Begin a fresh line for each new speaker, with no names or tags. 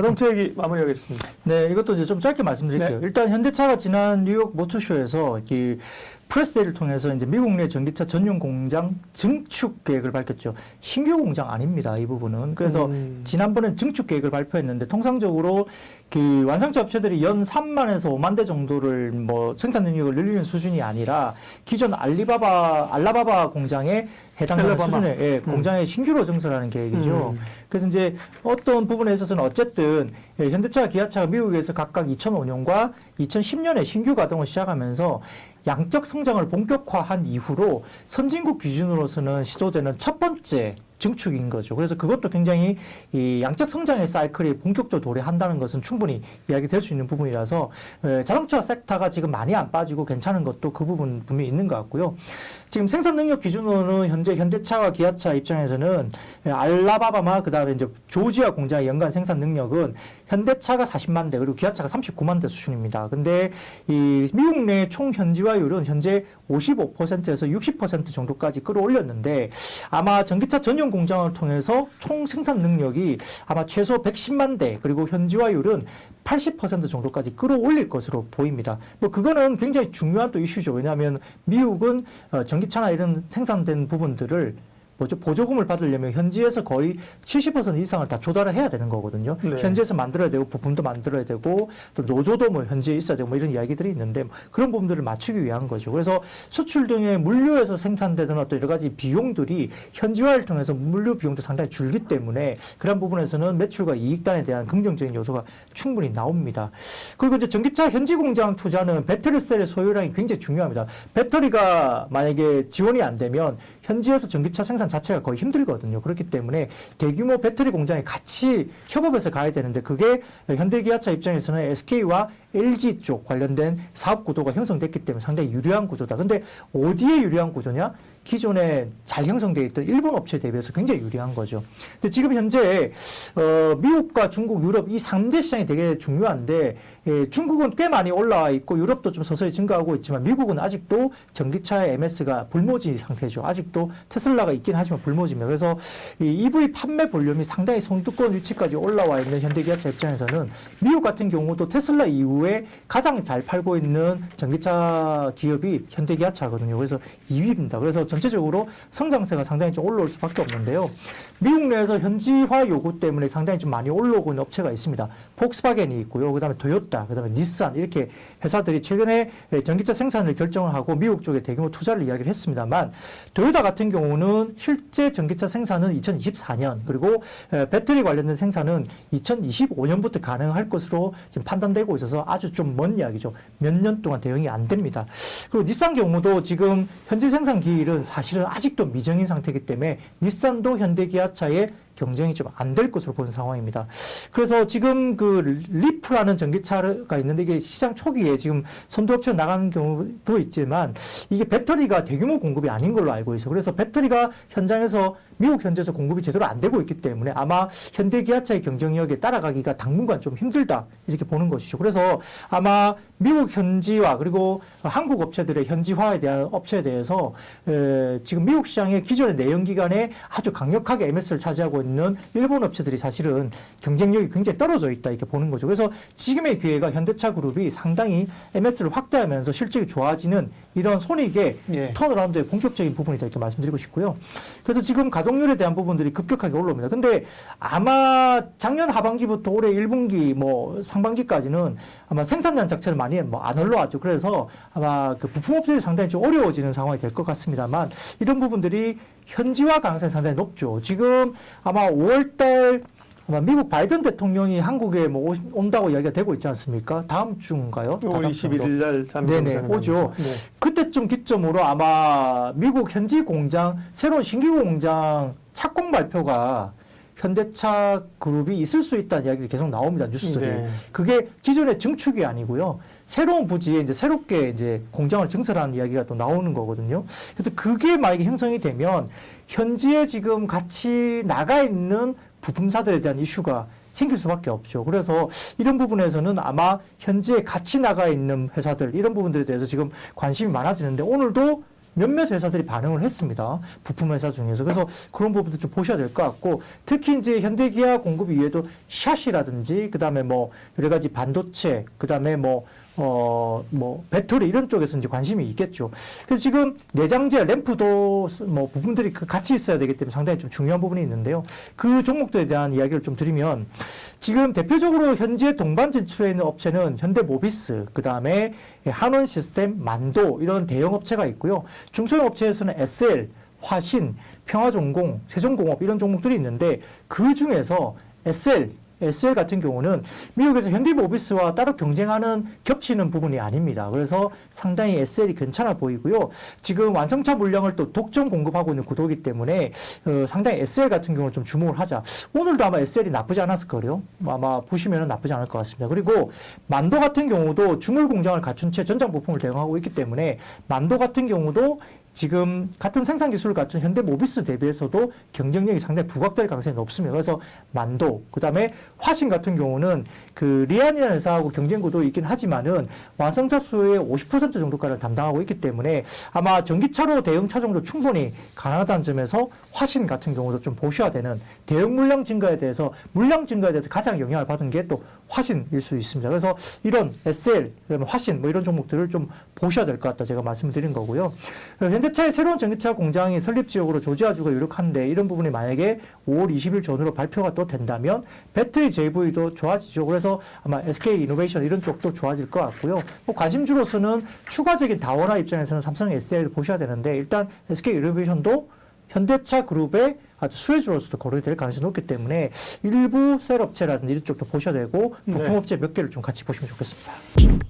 자동차 얘기 마무리하겠습니다.
네, 이것도 이제 좀 짧게 말씀드릴게요.
네.
일단 현대차가 지난 뉴욕 모터쇼에서 프레스데이를 통해서 이제 미국 내 전기차 전용 공장 증축 계획을 밝혔죠. 신규 공장 아닙니다, 이 부분은. 그래서 지난번엔 증축 계획을 발표했는데 통상적으로 완성차 업체들이 연 3만에서 5만 대 정도를 생산 능력을 늘리는 수준이 아니라 기존 알라바바 공장에 해당하는 수준의 공장에 신규로 증설하는 계획이죠. 그래서 이제 어떤 부분에 있어서는 어쨌든 현대차와 기아차가 미국에서 각각 2005년과 2010년에 신규 가동을 시작하면서 양적 성장을 본격화한 이후로 선진국 기준으로서는 시도되는 첫 번째 증축인 거죠. 그래서 그것도 굉장히 이 양적 성장의 사이클이 본격적으로 도래한다는 것은 충분히 이야기될 수 있는 부분이라서 자동차 섹터가 지금 많이 안 빠지고 괜찮은 것도 그 부분 분명히 있는 것 같고요. 지금 생산 능력 기준으로는 현재 현대차와 기아차 입장에서는 알라바마 그다음에 이제 조지아 공장의 연간 생산 능력은 현대차가 40만 대 그리고 기아차가 39만 대 수준입니다. 근데 이 미국 내 총 현지화율은 현재 55%에서 60% 정도까지 끌어올렸는데 아마 전기차 전용 공장을 통해서 총 생산 능력이 아마 최소 110만 대 그리고 현지화율은 80% 정도까지 끌어올릴 것으로 보입니다. 그거는 굉장히 중요한 또 이슈죠. 왜냐하면 미국은 전기차나 이런 생산된 부분들을 보조금을 받으려면 현지에서 거의 70% 이상을 다 조달을 해야 되는 거거든요. 네. 현지에서 만들어야 되고 부품도 만들어야 되고 또 노조도 현지에 있어야 되고 이런 이야기들이 있는데 그런 부분들을 맞추기 위한 거죠. 그래서 수출 등의 물류에서 생산되는 어떤 여러 가지 비용들이 현지화를 통해서 물류 비용도 상당히 줄기 때문에 그런 부분에서는 매출과 이익단에 대한 긍정적인 요소가 충분히 나옵니다. 그리고 이제 전기차 현지 공장 투자는 배터리 셀의 소유량이 굉장히 중요합니다. 배터리가 만약에 지원이 안 되면 현지에서 전기차 생산 자체가 거의 힘들거든요. 그렇기 때문에 대규모 배터리 공장에 같이 협업해서 가야 되는데 그게 현대기아차 입장에서는 SK와 LG 쪽 관련된 사업 구도가 형성됐기 때문에 상당히 유리한 구조다. 근데 어디에 유리한 구조냐? 기존에 잘 형성되어 있던 일본 업체에 대비해서 굉장히 유리한 거죠. 근데 지금 현재 미국과 중국, 유럽 이 3대 시장이 되게 중요한데 중국은 꽤 많이 올라와 있고 유럽도 좀 서서히 증가하고 있지만 미국은 아직도 전기차의 MS가 불모지 상태죠. 아직도 테슬라가 있긴 하지만 불모지입니다. 그래서 이 EV 판매 볼륨이 상당히 손두꺼운 위치까지 올라와 있는 현대기아차 입장에서는 미국 같은 경우도 테슬라 이후에 가장 잘 팔고 있는 전기차 기업이 현대기아차거든요. 그래서 2위입니다. 그래서 전체적으로 성장세가 상당히 좀 올라올 수밖에 없는데요. 미국 내에서 현지화 요구 때문에 상당히 좀 많이 올라오고 있는 업체가 있습니다. 폭스바겐이 있고요. 그다음에 토요타, 그다음에 닛산 이렇게 회사들이 최근에 전기차 생산을 결정을 하고 미국 쪽에 대규모 투자를 이야기를 했습니다만 토요타 같은 경우는 실제 전기차 생산은 2024년 그리고 배터리 관련된 생산은 2025년부터 가능할 것으로 지금 판단되고 있어서 아주 좀 먼 이야기죠. 몇 년 동안 대응이 안 됩니다. 그리고 닛산 경우도 지금 현지 생산 기일은 사실은 아직도 미정인 상태이기 때문에 닛산도 현대기아차의 경쟁이 좀 안 될 것으로 보는 상황입니다. 그래서 지금 그 리프라는 전기차가 있는데 이게 시장 초기에 지금 선두업체로 나가는 경우도 있지만 이게 배터리가 대규모 공급이 아닌 걸로 알고 있어요. 그래서 배터리가 현장에서 미국 현지에서 공급이 제대로 안 되고 있기 때문에 아마 현대기아차의 경쟁력에 따라가기가 당분간 좀 힘들다 이렇게 보는 것이죠. 그래서 아마 미국 현지화 그리고 한국 업체들의 현지화에 대한 업체에 대해서 지금 미국 시장의 기존의 내연기관에 아주 강력하게 MS를 차지하고 있는 일본 업체들이 사실은 경쟁력이 굉장히 떨어져 있다 이렇게 보는 거죠. 그래서 지금의 기회가 현대차 그룹이 상당히 MS를 확대하면서 실적이 좋아지는 이런 손익의 턴어라운드의 본격적인 부분이다 이렇게 말씀드리고 싶고요. 그래서 지금 가동률에 대한 부분들이 급격하게 올라옵니다. 근데 아마 작년 하반기부터 올해 1분기 상반기까지는 아마 생산량 자체를 많이 안 올라왔죠. 그래서 아마 그 부품업체들이 상당히 좀 어려워지는 상황이 될 것 같습니다만 이런 부분들이 현지화 가능성이 상당히 높죠. 지금 아마 5월달 아마 미국 바이든 대통령이 한국에 온다고 이야기가 되고 있지 않습니까? 다음 주인가요?
5월 21일 날
네네, 오죠. 네. 그때쯤 기점으로 아마 미국 현지 공장, 새로운 신규 공장 착공 발표가 현대차 그룹이 있을 수 있다는 이야기가 계속 나옵니다. 뉴스들이. 네. 그게 기존의 증축이 아니고요. 새로운 부지에 이제 새롭게 이제 공장을 증설하는 이야기가 또 나오는 거거든요. 그래서 그게 만약에 형성이 되면 현지에 지금 같이 나가 있는 부품사들에 대한 이슈가 생길 수밖에 없죠. 그래서 이런 부분에서는 아마 현지에 같이 나가 있는 회사들 이런 부분들에 대해서 지금 관심이 많아지는데 오늘도 몇몇 회사들이 반응을 했습니다. 부품 회사 중에서. 그래서 그런 부분도 좀 보셔야 될 것 같고, 특히 이제 현대기아 공급 이외에도 샷이라든지, 그 다음에 뭐 여러 가지 반도체, 그 다음에 뭐 배터리 이런 쪽에서 이제 관심이 있겠죠. 그래서 지금 내장재, 램프도 뭐 부분들이 같이 있어야 되기 때문에 상당히 좀 중요한 부분이 있는데요. 그 종목들에 대한 이야기를 좀 드리면, 지금 대표적으로 현재 동반 진출해 있는 업체는 현대모비스, 그 다음에 한원시스템, 만도 이런 대형 업체가 있고요. 중소형 업체에서는 SL, 화신, 평화종공, 세종공업 이런 종목들이 있는데, 그 중에서 SL 같은 경우는 미국에서 현대모비스와 따로 경쟁하는 겹치는 부분이 아닙니다. 그래서 상당히 SL이 괜찮아 보이고요. 지금 완성차 물량을 또 독점 공급하고 있는 구도이기 때문에 상당히 SL 같은 경우는 좀 주목을 하자. 오늘도 아마 SL이 나쁘지 않았을 거예요. 아마 보시면 나쁘지 않을 것 같습니다. 그리고 만도 같은 경우도 주물 공장을 갖춘 채 전장 부품을 대응하고 있기 때문에 만도 같은 경우도 지금 같은 생산 기술을 갖춘 현대모비스 대비해서도 경쟁력이 상당히 부각될 가능성이 높습니다. 그래서 만도, 그 다음에 화신 같은 경우는 그 리안이라는 회사하고 경쟁 구도에 있긴 하지만은 완성차 수의 50% 정도까지를 담당하고 있기 때문에 아마 전기차로 대형 차종도 충분히 가능하다는 점에서 화신 같은 경우도 좀 보셔야 되는, 대형 물량 증가에 대해서 가장 영향을 받은 게 또 화신일 수 있습니다. 그래서 이런 SL, 화신 뭐 이런 종목들을 좀 보셔야 될 것 같다 제가 말씀을 드린 거고요. 현대차의 새로운 전기차 공장이 설립 지역으로 조지아주가 유력한데, 이런 부분이 만약에 5월 20일 전후로 발표가 또 된다면 배터리 JV도 좋아지죠. 그래서 아마 SK 이노베이션 이런 쪽도 좋아질 것 같고요. 뭐 관심주로서는 추가적인 다원화 입장에서는 삼성 SDI를 보셔야 되는데, 일단 SK 이노베이션도 현대차 그룹의 아주 수혜주로서도 거론이 될 가능성이 높기 때문에 일부 셀업체라든지 이런 쪽도 보셔야 되고 부품업체 몇 개를 좀 같이 보시면 좋겠습니다.